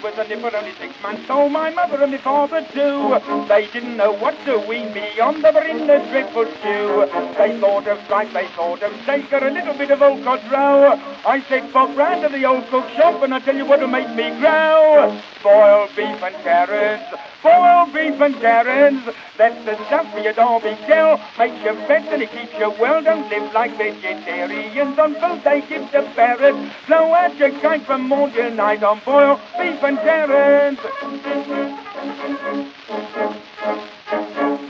was a nipper only 6 months old, my mother and my father too. They didn't know what to wean me on, they were in a dreadful stew. They thought of tripe, they thought of steak, or a little bit of old cod roe. I said, pop round to the old cook shop, and I tell you what'll make me grow. Boiled beef and carrots, boiled beef and carrots. That's the stuff for your Derby girl. Makes you fat and it keeps you well. Don't live like vegetarians on food they give to parrots. Blow out your kite from morning till night on boiled beef and carrots.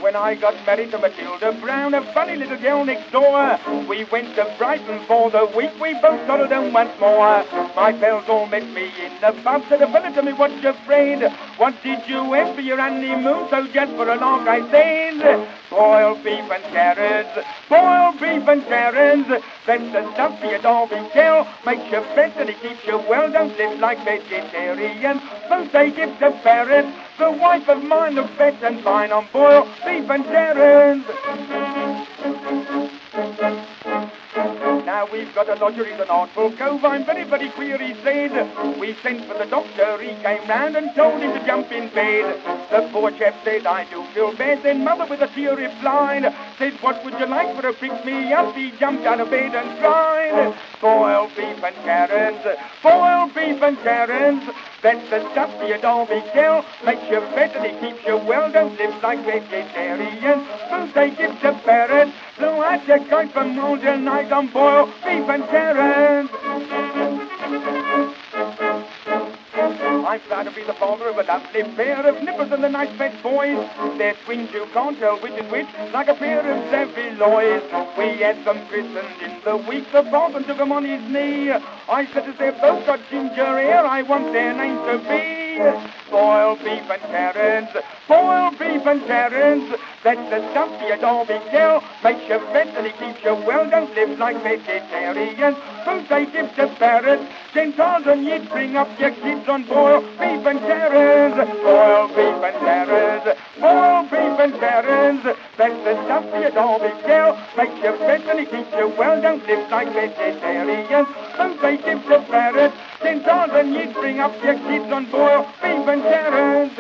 When I got married to Matilda Brown, a funny little girl next door, we went to Brighton for the week, we both settled down once more. My pals all met me in the pub, said a fella to me, what's your afraid? What did you have for your honeymoon? So just for a lark I said, boiled beef and carrots, boiled beef and carrots. That's the stuff for your Derby girl, makes you fat and it keeps you well. Don't live like vegetarians, both they give to parrots. The wife of mine looks fat and fine on boiled beef and carrots. Now we've got a lodger in the Artful Cove, I'm very, very queer, he said. We sent for the doctor, he came round and told him to jump in bed. The poor chap said, I do feel bad. Then mother with a tear replied, said, what would you like for to fix me up? He jumped out of bed and cried, boiled beef and carrots, boiled beef and carrots. That's the stuff for your Derby girl, makes you fat and it keeps you well. Don't live like vegetarians, food they give to parrots. So I your kite from morning till night on boiled beef and carrots. I'm proud to be the father of a lovely pair of nippers and the nice fat boys. They're twins, you can't tell which is which, like a pair of Zavilois. We had them christened in the week, the father took them on his knee. I said as they've both got ginger hair, I want their names to be boiled beef and carrots, boiled beef and carrots. That's the stuff for your Derby girl, makes you fat and it keeps you well. Don't live like vegetarians, food they give to parrots. Gentiles and you'd bring up your kids on boiled beef and carrots, boiled beef and carrots, boiled beef and carrots. That's the stuff for your Derby girl, makes you fat and it keeps you well. Don't live like vegetarians, food they give to parrots. Gentiles and you'd bring up your kids on boiled beef and carrots.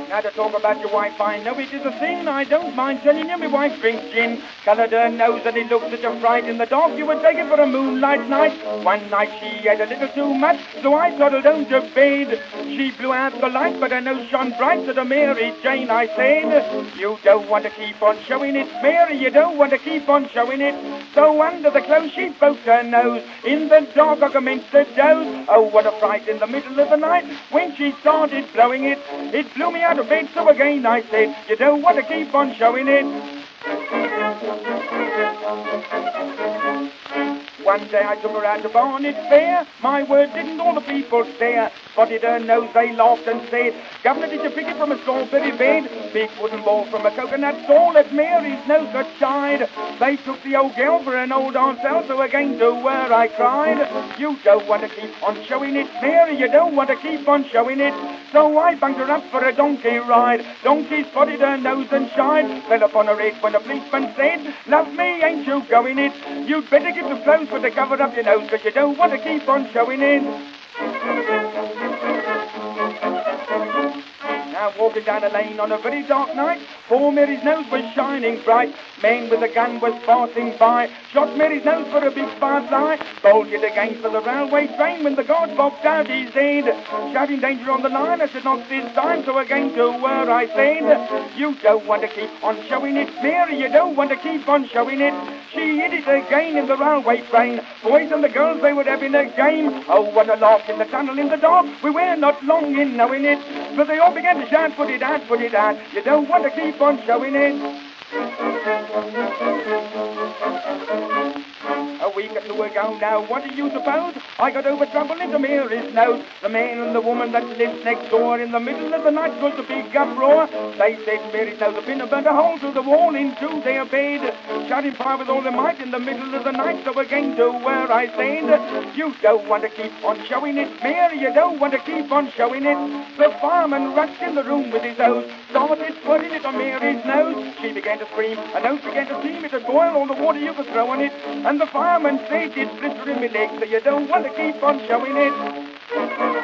Now to talk about your wife, I know it is a sin. I don't mind telling you, my wife drinks gin. Coloured her nose and it looks such a fright. In the dark you would take it for a moonlight night. One night she had a little too much, so I toddled home to bed. She blew out the light, but her nose shone bright. To the Mary Jane I said, you don't want to keep on showing it, Mary, you don't want to keep on showing it. So under the clothes she poked her nose. In the dark I commenced to doze. Oh, what a fright in the middle of the night when she started blowing it. It blew me out of bed, so again I said, you don't want to keep on showing it. One day I took her out to Barnet Fair. My word, didn't all the people stare? Spotted her nose, they laughed and said, Governor, did you pick it from a strawberry bed? Big wooden ball from a coconut stall at Mary's nose got tied. They took the old girl for an old Aunt Sal, so again to her I cried, you don't want to keep on showing it, Mary, you don't want to keep on showing it. So I bunked her up for a donkey ride. Donkey spotted her nose and shied, fell upon her head when the policeman said, love me, ain't you going it? You'd better get the clothes to cover up your nose, 'cause you don't want to keep on showing it. Now walking down a lane on a very dark night, poor Mary's nose was shining bright. Man with a gun was passing by, shot Mary's nose for a big fast eye. Bolted again for the railway train when the guard bobbed out his head. Shouting danger on the line, I said not this time, so again to her I said, you don't want to keep on showing it, Mary, you don't want to keep on showing it. She hit it again in the railway train. Boys and the girls, they were having a game. Oh, what a laugh in the tunnel in the dark. We were not long in knowing it, but they all began to shout, put it out, put it out. You don't want to keep on showing it. A week or two ago now, what do you suppose? I got over trouble into Mary's nose. The man and the woman that lived next door. In the middle of the night was a big uproar. They said Mary's nose had been burnt a hole through the wall into their bed. Shouting fire with all their might in the middle of the night. So again to where I said, you don't want to keep on showing it, Mary, you don't want to keep on showing it. The fireman rushed in the room with his hose, started putting it on Mary's nose. She began to scream, her nose began to steam, it would boil all the water you could throw on it. And the fireman said it's blistering my legs, so you don't want to keep on showing it.